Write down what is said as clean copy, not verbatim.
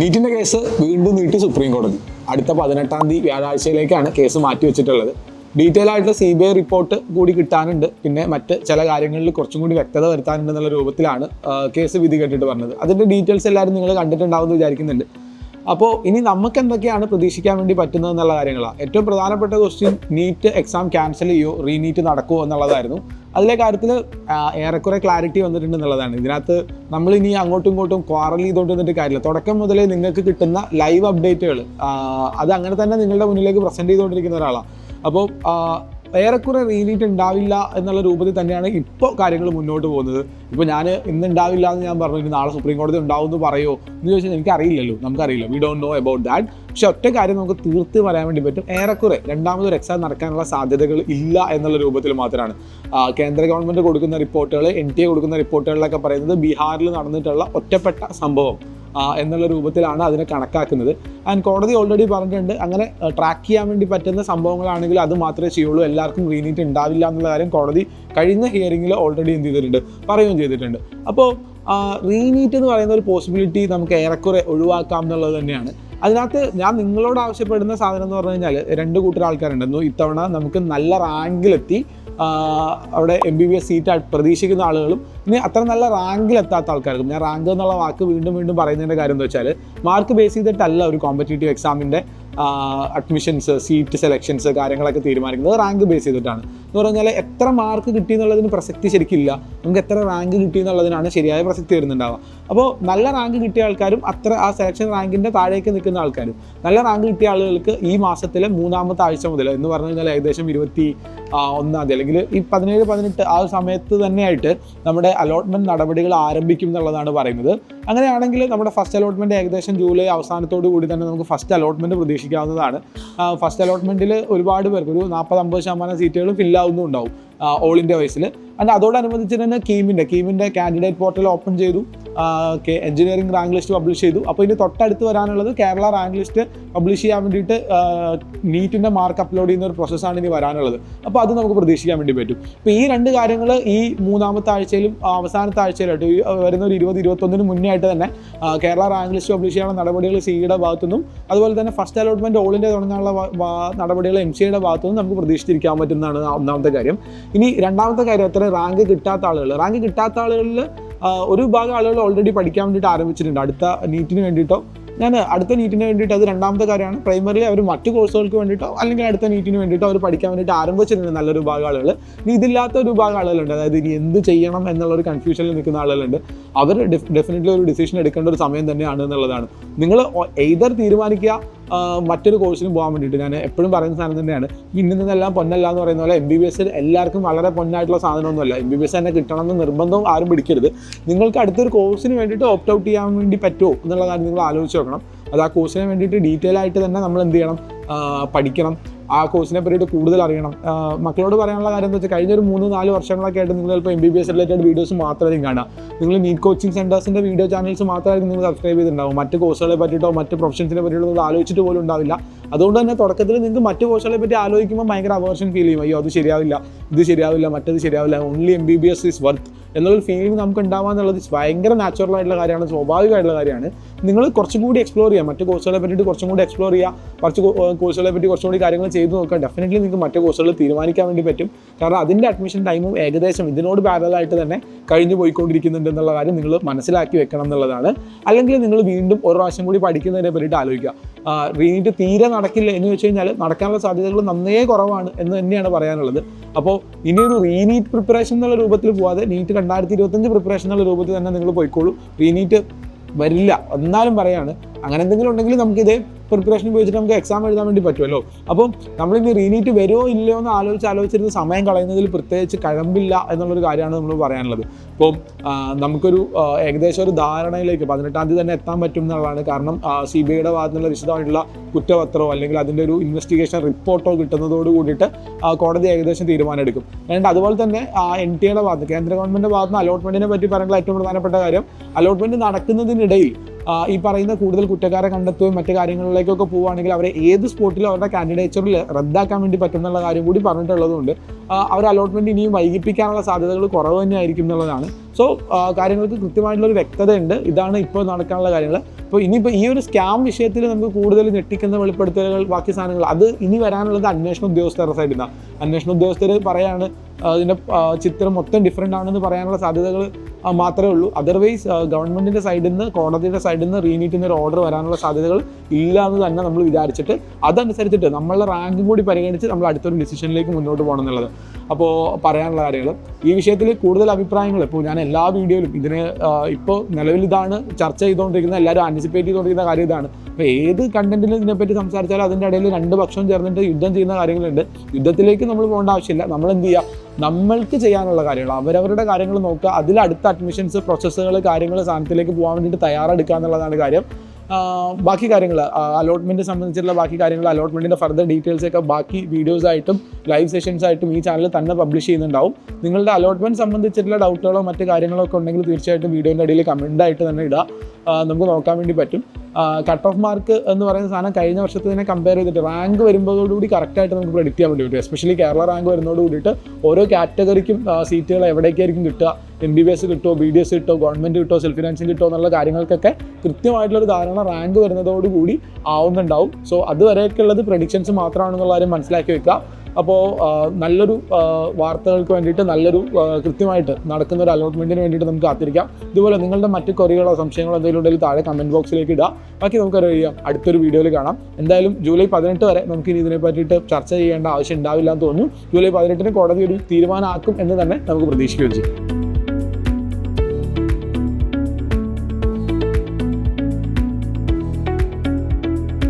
നീറ്റിൻ്റെ case വീണ്ടും നീട്ടി supreme കോടതി. അടുത്ത 18-ാം തീയതി വ്യാഴാഴ്ചയിലേക്കാണ് കേസ് മാറ്റിവെച്ചിട്ടുള്ളത്. ഡീറ്റെയിൽ ആയിട്ടുള്ള CBI റിപ്പോർട്ട് കൂടി കിട്ടാനുണ്ട്, പിന്നെ മറ്റ് ചില കാര്യങ്ങളിൽ കുറച്ചും കൂടി വ്യക്തത വരുത്താനുണ്ട് എന്നുള്ള രൂപത്തിലാണ് കേസ് വിധി കേട്ടിട്ട് പറഞ്ഞത്. അതിൻ്റെ ഡീറ്റെയിൽസ് എല്ലാവരും നിങ്ങൾ കണ്ടിട്ടുണ്ടാവുമെന്ന് വിചാരിക്കുന്നുണ്ട്. അപ്പോൾ ഇനി നമുക്ക് എന്തൊക്കെയാണ് പ്രതീക്ഷിക്കാൻ വേണ്ടി പറ്റുന്നത് എന്നുള്ള കാര്യങ്ങളാണ്. ഏറ്റവും പ്രധാനപ്പെട്ട ക്വസ്റ്റ്യൻ, നീറ്റ് എക്സാം ക്യാൻസൽ ചെയ്യുമോ, റീനീറ്റ് നടക്കുമോ എന്നുള്ളതായിരുന്നു. അതിലെ കാര്യത്തിൽ ഏറെക്കുറെ ക്ലാരിറ്റി വന്നിട്ടുണ്ട് എന്നുള്ളതാണ്. ഇതിനകത്ത് നമ്മളിനി അങ്ങോട്ടും ഇങ്ങോട്ടും ക്വാറൽ ചെയ്തുകൊണ്ടിരുന്നിട്ട് കാര്യമില്ല. തുടക്കം മുതലേ നിങ്ങൾക്ക് കിട്ടുന്ന ലൈവ് അപ്ഡേറ്റുകൾ അത് അങ്ങനെ തന്നെ നിങ്ങളുടെ മുന്നിലേക്ക് പ്രസൻറ്റ് ചെയ്തുകൊണ്ടിരിക്കുന്ന ഒരാളാണ്. അപ്പോൾ ഏറെക്കുറെ റീനീറ്റ് ഉണ്ടാവില്ല എന്നുള്ള രൂപത്തിൽ തന്നെയാണ് ഇപ്പോൾ കാര്യങ്ങൾ മുന്നോട്ട് പോകുന്നത്. ഇപ്പോൾ ഞാൻ ഇന്ന് ഉണ്ടാവില്ല എന്ന് ഞാൻ പറഞ്ഞു, ഇനി നാളെ സുപ്രീം കോടതി ഉണ്ടാവും എന്ന് പറയുമോ എന്ന് ചോദിച്ചാൽ എനിക്കറിയില്ലല്ലോ, നമുക്കറിയില്ല. We don't know about that. പക്ഷെ ഒറ്റ കാര്യം നമുക്ക് തീർത്ത് പറയാൻ വേണ്ടി പറ്റും, ഏറെക്കുറെ രണ്ടാമതൊരു എക്സാം നടക്കാനുള്ള സാധ്യതകൾ ഇല്ല എന്നുള്ള രൂപത്തിൽ മാത്രമാണ് കേന്ദ്ര ഗവൺമെൻറ് കൊടുക്കുന്ന റിപ്പോർട്ടുകൾ, NTA കൊടുക്കുന്ന റിപ്പോർട്ടുകളിലൊക്കെ പറയുന്നത് ബീഹാറിൽ നടന്നിട്ടുള്ള ഒറ്റപ്പെട്ട സംഭവം എന്നുള്ള രൂപത്തിലാണ് അതിനെ കണക്കാക്കുന്നത്. ആൻഡ് കോടതി ഓൾറെഡി പറഞ്ഞിട്ടുണ്ട്, അങ്ങനെ ട്രാക്ക് ചെയ്യാൻ വേണ്ടി പറ്റുന്ന സംഭവങ്ങളാണെങ്കിൽ അത് മാത്രമേ ചെയ്യുള്ളൂ, എല്ലാവർക്കും റീനീറ്റ് ഉണ്ടാവില്ല എന്നുള്ള കാര്യം കോടതി കഴിഞ്ഞ ഹിയറിങ്ങിൽ ഓൾറെഡി എന്ത് ചെയ്തിട്ടുണ്ട്, പറയുകയും ചെയ്തിട്ടുണ്ട്. അപ്പോൾ റീനീറ്റ് എന്ന് പറയുന്ന ഒരു പോസിബിലിറ്റി നമുക്ക് ഏറെക്കുറെ ഒഴിവാക്കാം എന്നുള്ളത് തന്നെയാണ്. അതിനകത്ത് ഞാൻ നിങ്ങളോട് ആവശ്യപ്പെടുന്ന സാധനം എന്ന് പറഞ്ഞു കഴിഞ്ഞാൽ, രണ്ട് കൂട്ടർ ആൾക്കാരുണ്ടെന്നു. ഇത്തവണ നമുക്ക് നല്ല റാങ്കിലെത്തി അവിടെ MBBS സീറ്റ് പ്രതീക്ഷിക്കുന്ന ആളുകളും ഇനി അത്ര നല്ല റാങ്കിലെത്താത്ത ആൾക്കാർക്കും. ഞാൻ റാങ്ക് എന്നുള്ള വാക്ക് വീണ്ടും വീണ്ടും പറയുന്നതിൻ്റെ കാര്യം എന്താ വെച്ചാൽ, മാർക്ക് ബേസ് ചെയ്തിട്ടല്ല ഒരു കോമ്പറ്റേറ്റീവ് എക്സാമിൻ്റെ അഡ്മിഷൻസ്, സീറ്റ് സെലക്ഷൻസ് കാര്യങ്ങളൊക്കെ തീരുമാനിക്കുന്നത് റാങ്ക് ബേസ് ചെയ്തിട്ടാണ്. എന്ന് പറഞ്ഞാൽ എത്ര മാർക്ക് കിട്ടി എന്നുള്ളതിന് പ്രസക്തി ശരിക്കില്ല, നമുക്ക് എത്ര റാങ്ക് കിട്ടി എന്നുള്ളതിനാണ് ശരിയായ പ്രസക്തി വരുന്നുണ്ടാവുക. അപ്പോൾ നല്ല റാങ്ക് കിട്ടിയ ആൾക്കാരും ആ സെലക്ഷൻ റാങ്കിൻ്റെ താഴേക്ക് നിൽക്കുന്ന ആൾക്കാരും, നല്ല റാങ്ക് കിട്ടിയ ആളുകൾക്ക് ഈ മാസത്തിലെ 3-ാമത്തെ ആഴ്ച മുതൽ എന്ന് പറഞ്ഞു കഴിഞ്ഞാൽ ഏകദേശം 21-ാം തീയതി അല്ലെങ്കിൽ ഈ 17-18 ആ സമയത്ത് തന്നെയായിട്ട് നമ്മുടെ അലോട്ട്മെൻറ്റ് നടപടികൾ ആരംഭിക്കും എന്നുള്ളതാണ് പറയുന്നത്. അങ്ങനെയാണെങ്കിൽ നമ്മുടെ ഫസ്റ്റ് അലോട്ട്മെൻറ്റ് ഏകദേശം ജൂലൈ അവസാനത്തോടു കൂടി തന്നെ നമുക്ക് ഫസ്റ്റ് അലോട്ട്മെൻറ്റ് പ്രതീക്ഷിക്കാവുന്നതാണ്. ഫസ്റ്റ് അലോട്ട്മെൻറ്റിൽ ഒരുപാട് പേർക്ക് ഒരു 40-50% സീറ്റുകൾ ഫില്ലാവുന്നുണ്ടാവും ഓൾ ഇന്ത്യ വൈസിൽ. ആൻഡ് അതോടനുബന്ധിച്ച് തന്നെ കീമിൻ്റെ കാൻഡിഡേറ്റ് പോർട്ടൽ ഓപ്പൺ ചെയ്തു, എഞ്ചിനീയറിംഗ് റാങ്ക് ലിസ്റ്റ് പബ്ലിഷ് ചെയ്തു. അപ്പോൾ ഇനി തൊട്ടടുത്ത് വരാനുള്ളത് കേരള റാങ്ക് ലിസ്റ്റ് പബ്ലിഷ് ചെയ്യാൻ വേണ്ടിയിട്ട് നീറ്റിൻ്റെ മാർക്ക് അപ്ലോഡ് ചെയ്യുന്ന ഒരു പ്രോസസ്സാണ് ഇനി വരാനുള്ളത്. അപ്പോൾ അത് നമുക്ക് പ്രതീക്ഷിക്കാൻ വേണ്ടി പറ്റും. അപ്പോൾ ഈ രണ്ട് കാര്യങ്ങൾ ഈ 3-ാമത്തെ ആഴ്ചയിലും അവസാനത്തെ ആഴ്ചയിലായിട്ട് വരുന്ന ഒരു 20-21 മുന്നേ ആയിട്ട് തന്നെ കേരള റാങ്ക് ലിസ്റ്റ് പബ്ലിഷ് ചെയ്യാനുള്ള നടപടികൾ CEയുടെ ഭാഗത്തുനിന്നും അതുപോലെ തന്നെ ഫസ്റ്റ് അലോട്ട്മെൻറ്റ് ഓൾ ഇന്ത്യ തുടങ്ങാനുള്ള നടപടികൾ MCയുടെ ഭാഗത്തുനിന്നും നമുക്ക് പ്രതീക്ഷിച്ചിരിക്കാൻ പറ്റുന്നതാണ് ഒന്നാമത്തെ കാര്യം. ഇനി രണ്ടാമത്തെ കാര്യം, എത്ര റാങ്ക് കിട്ടാത്ത ആളുകളിൽ ഒരു വിഭാഗം ആളുകൾ ഓൾറെഡി പഠിക്കാൻ വേണ്ടിയിട്ട് ആരംഭിച്ചിട്ടുണ്ട്. അടുത്ത നീറ്റിന് വേണ്ടിയിട്ട് അത് രണ്ടാമത്തെ കാര്യമാണ്. പ്രൈമറിലി അവർ മറ്റു കോഴ്സുകൾക്ക് വേണ്ടിയിട്ടോ അല്ലെങ്കിൽ അടുത്ത നീറ്റിന് വേണ്ടിയിട്ടോ അവർ പഠിക്കാൻ വേണ്ടിയിട്ട് ആരംഭിച്ചിട്ടുണ്ട് നല്ലൊരു വിഭാഗം ആളുകൾ. ഇനി ഇതില്ലാത്ത ഒരു വിഭാഗം ആളുകളുണ്ട്, അതായത് ഇനി എന്ത് ചെയ്യണം എന്നുള്ളൊരു കൺഫ്യൂഷനിൽ നിൽക്കുന്ന ആളുകളുണ്ട്. അവർ ഡെഫിനറ്റ്ലി ഒരു ഡിസിഷൻ എടുക്കേണ്ട ഒരു സമയം തന്നെയാണ് എന്നുള്ളതാണ്. നിങ്ങൾ എയ്തർ തീരുമാനിക്കുക മറ്റൊരു കോഴ്സിന് പോകാൻ വേണ്ടിയിട്ട്. ഞാൻ എപ്പോഴും പറയുന്ന സാധനം തന്നെയാണ്, ഇന്നെല്ലാം പൊന്നല്ല എന്ന് പറയുന്ന പോലെ MBBS എല്ലാവർക്കും വളരെ പൊന്നായിട്ടുള്ള സാധനമൊന്നുമല്ല. MBBS തന്നെ കിട്ടണമെന്ന് നിർബന്ധവും ആരും പിടിക്കരുത്. നിങ്ങൾക്ക് അടുത്തൊരു കോഴ്സിന് വേണ്ടിയിട്ട് ഓപ്റ്റ് ഔട്ട് ചെയ്യാൻ വേണ്ടി പറ്റുമോ എന്നുള്ള കാര്യം നിങ്ങൾ ആലോചിച്ച് നോക്കണം. അത് ആ കോഴ്സിന് വേണ്ടിയിട്ട് ഡീറ്റെയിൽ ആയിട്ട് തന്നെ നമ്മൾ എന്ത് ചെയ്യണം, പഠിക്കണം, ആ കോഴ്സിനെ പറ്റിയിട്ട് കൂടുതൽ അറിയണം. മക്കളോട് പറയാനുള്ള കാര്യം എന്താ വെച്ചാൽ, കഴിഞ്ഞൊരു 3-4 വർഷങ്ങളൊക്കെ ആയിട്ട് നിങ്ങൾ ചിലപ്പോൾ MBBS റിലേറ്റഡ് വീഡിയോസ് മാത്രമായിരിക്കും കാണുക. നിങ്ങൾ നീറ്റ് കോച്ചിങ് സെൻറ്റേഴ്സിൻ്റെ വീഡിയോ ചാനൽസ് മാത്രമായിരിക്കും നിങ്ങൾ സബ്സ്ക്രൈബ് ചെയ്തിട്ടുണ്ടാവും. മറ്റ് കോഴ്സുകളെ പറ്റിയിട്ടോ മറ്റ് പ്രൊഫഷൻസിനെ പറ്റിയിട്ടോ നിങ്ങൾ ആലോചിച്ചിട്ട് പോലും ഉണ്ടാവില്ല. അതുകൊണ്ട് തന്നെ തുടക്കത്തിൽ നിങ്ങൾക്ക് മറ്റ് കോഴ്സുകളെ പറ്റി ആലോചിക്കുമ്പോൾ ഭയങ്കര അവേർഷൻ ഫീൽ ചെയ്യും. അയ്യോ അത് ശരിയാവില്ല, ഇത് ശരിയാവില്ല, മറ്റത് ശരിയാവില്ല, ഓൺലി MBBS ഈസ് വർത്ത് എന്നുള്ളൊരു ഫീലിംഗ് നമുക്ക് ഉണ്ടാവാന്നുള്ളത് ഭയങ്കര നാച്ചുറൽ ആയിട്ടുള്ള കാര്യമാണ്, സ്വാഭാവികമായിട്ടുള്ള കാര്യമാണ്. നിങ്ങൾ കുറച്ചും കൂടി എക്സ്പ്ലോർ ചെയ്യുക, മറ്റു കോഴ്സുകളെ പറ്റിയിട്ട് കുറച്ചും കൂടി എക്സ്പ്ലോർ ചെയ്യുക, കുറച്ച് കോഴ്സുകളെ പറ്റി കുറച്ചും കൂടി കാര്യങ്ങൾ ചെയ്ത് നോക്കുക. ഡെഫിനറ്റ്ലി നിങ്ങൾക്ക് മറ്റു കോഴ്സുകൾ തീരുമാനിക്കാൻ വേണ്ടി പറ്റും. കാരണം അതിൻ്റെ അഡ്മിഷൻ ടൈമും ഏകദേശം ഇതിനോട് പാരലായിട്ട് തന്നെ കഴിഞ്ഞു പോയിക്കൊണ്ടിരിക്കുന്നുണ്ട് എന്നുള്ള കാര്യം നിങ്ങൾ മനസ്സിലാക്കി വെക്കണം എന്നുള്ളതാണ്. അല്ലെങ്കിൽ നിങ്ങൾ വീണ്ടും ഒരു പ്രാവശ്യം കൂടി പഠിക്കുന്നതിനെ പറ്റിയിട്ട് ആലോചിക്കുക. റീനീറ്റ് തീരെ നടക്കില്ല എന്ന് വെച്ച് കഴിഞ്ഞാൽ നടക്കാനുള്ള സാധ്യതകൾ നന്നേ കുറവാണ് എന്ന് തന്നെയാണ് പറയാനുള്ളത്. അപ്പോൾ ഇനിയൊരു റീനീറ്റ് പ്രിപ്പറേഷൻ എന്നുള്ള രൂപത്തിൽ പോവാതെ നീറ്റ് 2025 പ്രിപ്പറേഷൻ എന്നുള്ള രൂപത്തിൽ തന്നെ നിങ്ങൾ പോയിക്കോളൂ. റീനീറ്റ് വരില്ല എന്നാലും പറയാണ്, അങ്ങനെ എന്തെങ്കിലും ഉണ്ടെങ്കിൽ നമുക്കിതേ പ്രിപ്പറേഷൻ ഉപയോഗിച്ചിട്ട് നമുക്ക് എക്സാം എഴുതാൻ വേണ്ടി പറ്റുമല്ലോ. അപ്പം നമ്മളിനി റീനീറ്റ് വരുമോ ഇല്ലയോ എന്ന് ആലോചിച്ചിരുന്ന് സമയം കളയുന്നതിൽ പ്രത്യേകിച്ച് കഴമ്പില്ല എന്നുള്ളൊരു കാര്യമാണ് നമ്മൾ പറയാനുള്ളത്. ഇപ്പോൾ നമുക്കൊരു ഏകദേശം ഒരു ധാരണയിലേക്ക് 18-ാം തീയതി തന്നെ എത്താൻ പറ്റും എന്നുള്ളതാണ്. കാരണം CBIയുടെ ഭാഗത്തു നിന്നുള്ള വിശദമായിട്ടുള്ള കുറ്റപത്രമോ അല്ലെങ്കിൽ അതിൻ്റെ ഒരു ഇൻവെസ്റ്റിഗേഷൻ റിപ്പോർട്ടോ കിട്ടുന്നതോട് കൂടിയിട്ട് കോടതി ഏകദേശം തീരുമാനം എടുക്കും. അതുപോലെ തന്നെ NTAയുടെ ഭാഗത്ത്, കേന്ദ്ര ഗവൺമെൻറ് ഭാഗത്ത് നിന്ന് അലോട്ട്മെൻറ്റിനെ പറ്റി പറയാനുള്ള ഏറ്റവും പ്രധാനപ്പെട്ട കാര്യം, അലോട്ട്മെൻറ്റ് നടക്കുന്നതിനിടയിൽ ഈ പറയുന്ന കൂടുതൽ കുറ്റക്കാരെ കണ്ടെത്തുകയും മറ്റു കാര്യങ്ങളിലേക്കൊക്കെ പോവുകയാണെങ്കിൽ അവരെ ഏത് സ്പോട്ടിലും അവരുടെ കാൻഡിഡേച്ചറിൽ റദ്ദാക്കാൻ വേണ്ടി പറ്റുന്നുള്ള കാര്യം കൂടി പറഞ്ഞിട്ടുള്ളതുകൊണ്ട് അവർ അലോട്ട്മെൻറ്റ് ഇനിയും വൈകിപ്പിക്കാനുള്ള സാധ്യതകൾ കുറവ് തന്നെ ആയിരിക്കും എന്നുള്ളതാണ്. സോ കാര്യങ്ങൾക്ക് കൃത്യമായിട്ടുള്ളൊരു വ്യക്തതയുണ്ട്. ഇതാണ് ഇപ്പോൾ നടക്കാനുള്ള കാര്യങ്ങൾ. അപ്പോൾ ഇനിയിപ്പോൾ ഈ ഒരു സ്കാം വിഷയത്തിൽ നമുക്ക് കൂടുതൽ ഞെട്ടിക്കുന്ന വെളിപ്പെടുത്തലുകൾ ബാക്കി സാധനങ്ങൾ അത് ഇനി വരാനുള്ളത് അന്വേഷണ ഉദ്യോഗസ്ഥരുടെ സൈഡിൽ നിന്നാണ്. അന്വേഷണ ഉദ്യോഗസ്ഥർ പറയാണ് അതിൻ്റെ ചിത്രം മൊത്തം ഡിഫറെൻ്റ് ആണെന്ന് പറയാനുള്ള സാധ്യതകൾ മാത്രമേ ഉള്ളൂ. അതർവൈസ് ഗവൺമെൻറ്റിൻ്റെ സൈഡിൽ നിന്ന് കോടതിയുടെ സൈഡിൽ നിന്ന് റീനീറ്റിന് ഒരു ഓർഡർ വരാനുള്ള സാധ്യതകൾ ഇല്ല എന്ന് തന്നെ നമ്മൾ വിചാരിച്ചിട്ട് അതനുസരിച്ചിട്ട് നമ്മളുടെ റാങ്കും കൂടി പരിഗണിച്ച് നമ്മൾ അടുത്തൊരു ഡിസിഷനിലേക്ക് മുന്നോട്ട് പോകണം എന്നുള്ളത് അപ്പോൾ പറയാനുള്ള കാര്യങ്ങൾ. ഈ വിഷയത്തിൽ കൂടുതൽ അഭിപ്രായങ്ങൾ ഇപ്പോൾ ഞാൻ എല്ലാ വീഡിയോയിലും ഇതിനെ ഇപ്പോൾ നിലവിൽ ഇതാണ് ചർച്ച ചെയ്തുകൊണ്ടിരിക്കുന്നത്, എല്ലാവരും ആൻറ്റിസിപ്പേറ്റ് ചെയ്തുകൊണ്ടിരിക്കുന്ന കാര്യം ഇതാണ്. അപ്പോൾ ഏത് കണ്ടന്റിലും ഇതിനെപ്പറ്റി സംസാരിച്ചാലും അതിൻ്റെ ഇടയിൽ രണ്ട് പക്ഷം ചേർന്നിട്ട് യുദ്ധം ചെയ്യുന്ന കാര്യങ്ങളുണ്ട്. യുദ്ധത്തിലേക്ക് നമ്മൾ പോകേണ്ട ആവശ്യമില്ല. നമ്മൾ എന്ത് ചെയ്യുക, നമ്മൾക്ക് ചെയ്യാനുള്ള കാര്യങ്ങൾ അവരവരുടെ കാര്യങ്ങൾ നോക്കുക, അതിൽ അടുത്ത അഡ്മിഷൻസ് പ്രോസസ്സുകൾ കാര്യങ്ങൾ സാധനത്തിലേക്ക് പോകാൻ വേണ്ടിയിട്ട് തയ്യാറെടുക്കുക എന്നുള്ളതാണ് കാര്യം. ബാക്കി കാര്യങ്ങൾ അലോട്ട്മെൻറ്റ് സംബന്ധിച്ചുള്ള ബാക്കി കാര്യങ്ങൾ അലോട്ട്മെൻറ്റിൻ്റെ ഫർദർ ഡീറ്റെയിൽസൊക്കെ ബാക്കി വീഡിയോസായിട്ടും ലൈവ് സെഷൻസായിട്ടും ഈ ചാനൽ തന്നെ പബ്ലിഷ് ചെയ്യുന്നുണ്ടാവും. നിങ്ങളുടെ അലോട്ട്മെൻറ്റ് സംബന്ധിച്ചിട്ടുള്ള ഡൗട്ടുകളോ മറ്റു കാര്യങ്ങളോ ഒക്കെ ഉണ്ടെങ്കിൽ തീർച്ചയായിട്ടും വീഡിയോൻ്റെ ഇടയിൽ കമൻ്റായിട്ട് തന്നെ ഇടുക, നമുക്ക് നോക്കാൻ വേണ്ടി പറ്റും. കട്ട് ഓഫ് മാർക്ക് എന്ന് പറയുന്ന സാധനം കഴിഞ്ഞ വർഷത്തിനെ കമ്പയർ ചെയ്തിട്ട് റാങ്ക് വരുമ്പോഴോടുകൂടി കറക്റ്റായിട്ട് നമുക്ക് പ്രെഡിക്റ്റ് ചെയ്യാൻ വേണ്ടി പറ്റും. എസ്പെഷ്യലി കേരള റാങ്ക് വരുന്നതോട് കൂടിയിട്ട് ഓരോ കാറ്റഗറിക്കും സീറ്റുകൾ എവിടേക്കായിരിക്കും കിട്ടുക, MBBS കിട്ടുമോ, BDS കിട്ടുമോ, ഗവൺമെൻറ് കിട്ടുമോ, സെൽഫ് ഫിനാൻസിങ് കിട്ടുമോ എന്നുള്ള കാര്യങ്ങൾക്കൊക്കെ കൃത്യമായിട്ടുള്ളൊരു ധാരണ റാങ്ക് വരുന്നതോടുകൂടി ആവുന്നുണ്ടാവും. സോ അതുവരെയൊക്കെ ഉള്ളത് പ്രഡിക്ഷൻസ് മാത്രമാണെന്നുള്ള കാര്യം മനസ്സിലാക്കി വെക്കുക. അപ്പോൾ നല്ലൊരു വാർത്തകൾക്ക് വേണ്ടിയിട്ട് നല്ലൊരു കൃത്യമായിട്ട് നടക്കുന്ന ഒരു അലോട്ട്മെൻറ്റിന് വേണ്ടിയിട്ട് നമുക്ക് കാത്തിരിക്കാം. ഇതുപോലെ നിങ്ങളുടെ മറ്റ് ക്വറികളോ സംശയങ്ങളോ എന്തെങ്കിലും ഉണ്ടെങ്കിൽ താഴെ കമൻറ്റ് ബോക്സിലേക്ക് ഇടുക. ബാക്കി നമുക്കറിയാം അടുത്തൊരു വീഡിയോയിൽ കാണാം. എന്തായാലും ജൂലൈ 18 വരെ നമുക്ക് ഇനി ഇതിനെ പറ്റിയിട്ട് ചർച്ച ചെയ്യേണ്ട ആവശ്യം ഉണ്ടാവില്ല എന്ന് തോന്നുന്നു. ജൂലൈ 18 കോടതി ഒരു തീരുമാനമാക്കും എന്ന് തന്നെ നമുക്ക് പ്രതീക്ഷിക്കുകയും ചെയ്യും.